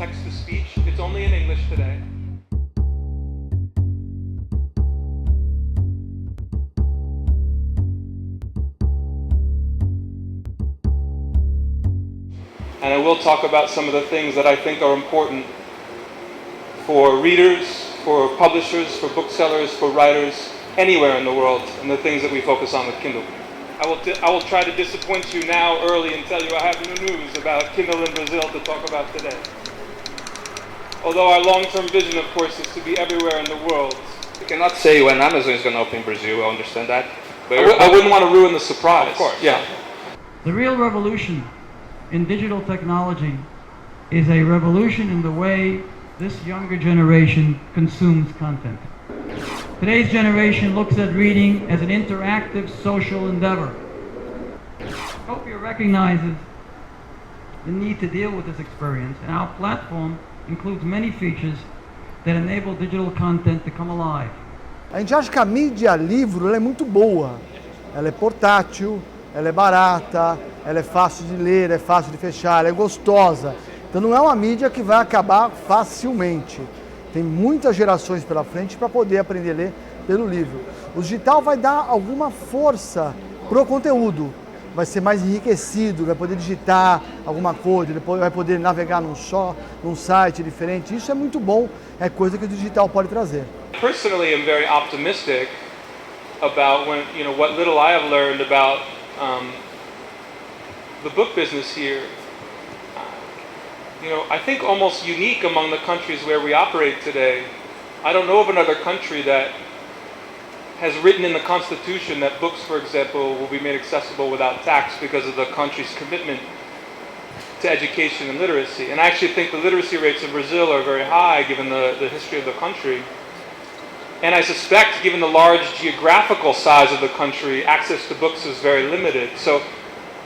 text-to-speech. It's only in English today. And I will talk about some of the things that I think are important for readers, for publishers, for booksellers, for writers, anywhere in the world, and the things that we focus on with Kindle. I will try to disappoint you now early and tell you I have no news about Kindle in Brazil to talk about today. Although our long-term vision, of course, is to be everywhere in the world. You cannot say when Amazon is going to open in Brazil, I understand that. But I wouldn't want to ruin the surprise. Of course. Yeah. The real revolution in digital technology is a revolution in the way this younger generation consumes content. Today's generation looks at reading as an interactive social endeavor. Copia recognizes the need to deal with this experience, and our platform includes many features that enable digital content to come alive. A gente acha que a mídia livro ela é muito boa. Ela é portátil, ela é barata, ela é fácil de ler, é fácil de fechar, ela é gostosa. Então não é uma mídia que vai acabar facilmente. Tem muitas gerações pela frente para poder aprender a ler pelo livro. O digital vai dar alguma força pro conteúdo. Vai ser mais enriquecido, vai poder digitar alguma coisa, depois vai poder navegar num site diferente. Isso é muito bom, é coisa que o digital pode trazer. Personally, I'm very optimistic about what little I have learned about the book business here. I think almost unique among the countries where we operate today. I don't know of another country that has written in the Constitution that books, for example, will be made accessible without tax because of the country's commitment to education and literacy. And I actually think the literacy rates in Brazil are very high given the history of the country. And I suspect, given the large geographical size of the country, access to books is very limited. So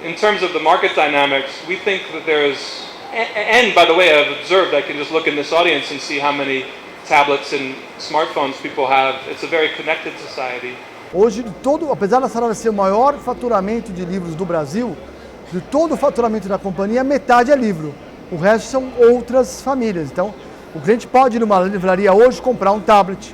in terms of the market dynamics, we think that there is, and by the way, I've observed, I can just look in this audience and see how many tablets and smartphones people have. It's a very connected society. Hoje, apesar da Saraiva ser o maior faturamento de livros do Brasil, de todo o faturamento da companhia, metade é livro. O resto são outras famílias. Então, o cliente pode ir numa livraria hoje comprar um tablet,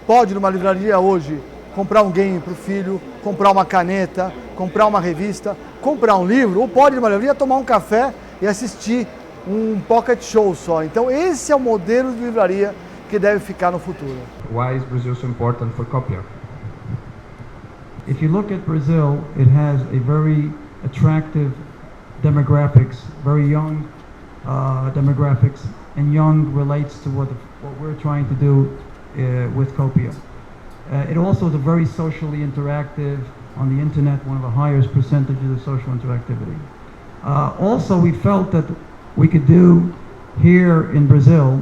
pode ir numa livraria hoje comprar um game para o filho, comprar uma caneta, comprar uma revista, comprar um livro, ou pode ir numa livraria tomar um café e assistir um pocket show só. Então, esse é o modelo de livraria que deve ficar no futuro. Why is Brazil so important for Copia? If you look at Brazil, it has a very attractive demographics, very young demographics, and young relates to what we're trying to do with Copia. It also is a very socially interactive, on the internet, one of the highest percentages of social interactivity. Also, we felt that we could do here in Brazil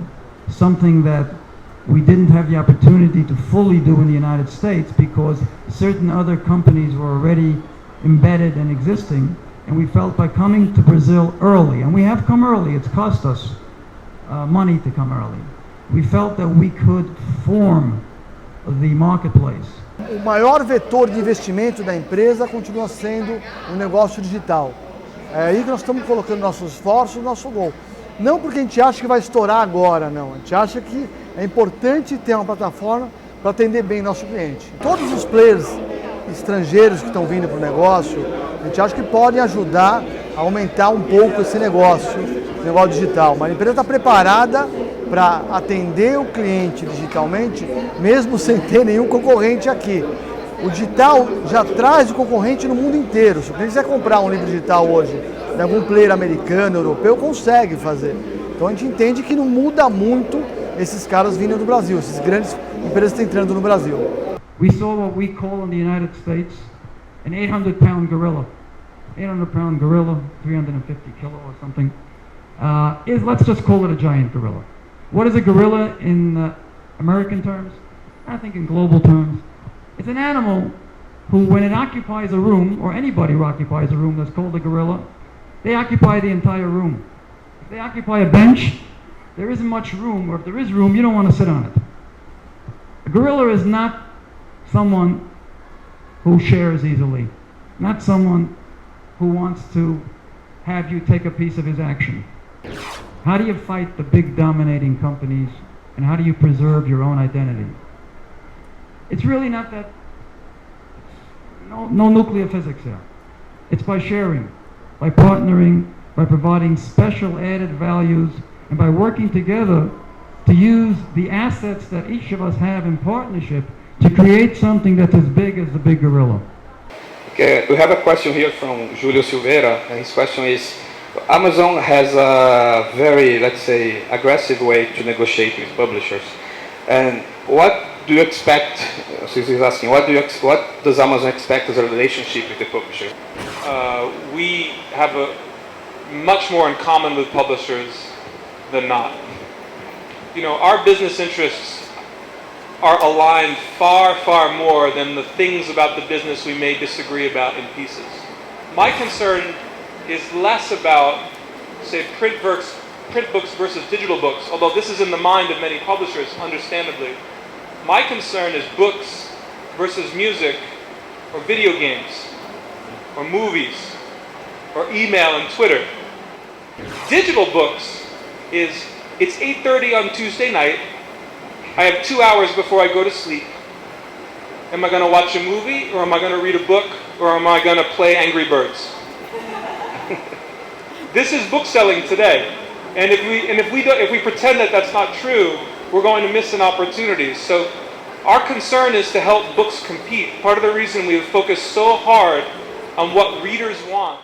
something that we didn't have the opportunity to fully do in the United States because certain other companies were already embedded and existing, and we felt by coming to Brazil early, and we have come early, it's cost us money to come early, we felt that we could form the marketplace. O maior vetor de investimento da empresa continua sendo o negócio digital. É aí que nós estamos colocando nossos esforços, nosso gol. Não porque a gente acha que vai estourar agora, não. A gente acha que é importante ter uma plataforma para atender bem nosso cliente. Todos os players estrangeiros que estão vindo para o negócio, a gente acha que podem ajudar a aumentar um pouco esse negócio digital. Mas a empresa está preparada para atender o cliente digitalmente, mesmo sem ter nenhum concorrente aqui. O digital já traz o concorrente no mundo inteiro. Se o cliente quiser comprar um livro digital hoje, de algum player americano, europeu, consegue fazer. Então a gente entende que não muda muito esses caras vindo do Brasil, essas grandes empresas estão entrando no Brasil. We saw what we call in the United States an 800-pound gorilla. 800-pound gorilla, 350 kilo or something, let's just call it a giant gorilla. What is a gorilla in American terms? I think in global terms. It's an animal who, when it occupies a room, or anybody who occupies a room that's called a gorilla, they occupy the entire room. If they occupy a bench, there isn't much room, or if there is room, you don't want to sit on it. A gorilla is not someone who shares easily, not someone who wants to have you take a piece of his action. How do you fight the big dominating companies, and how do you preserve your own identity? It's really not that, no nuclear physics here. It's by sharing, by partnering, by providing special added values, and by working together to use the assets that each of us have in partnership to create something that's as big as the big gorilla. Okay, we have a question here from Julio Silveira, and his question is, Amazon has a very, let's say, aggressive way to negotiate with publishers. And what do you expect, so he's asking, what does Amazon expect as a relationship with the publisher? We have much more in common with publishers than not. You know, our business interests are aligned far, far more than the things about the business we may disagree about in pieces. My concern is less about, say, print books versus digital books, although this is in the mind of many publishers, understandably. My concern is books versus music, or video games, or movies, or email and Twitter. Digital books is, it's 8:30 on Tuesday night, I have 2 hours before I go to sleep. Am I going to watch a movie, or am I going to read a book, or am I going to play Angry Birds? This is book selling today. And if we pretend that that's not true, we're going to miss an opportunity. So our concern is to help books compete. Part of the reason we have focused so hard on what readers want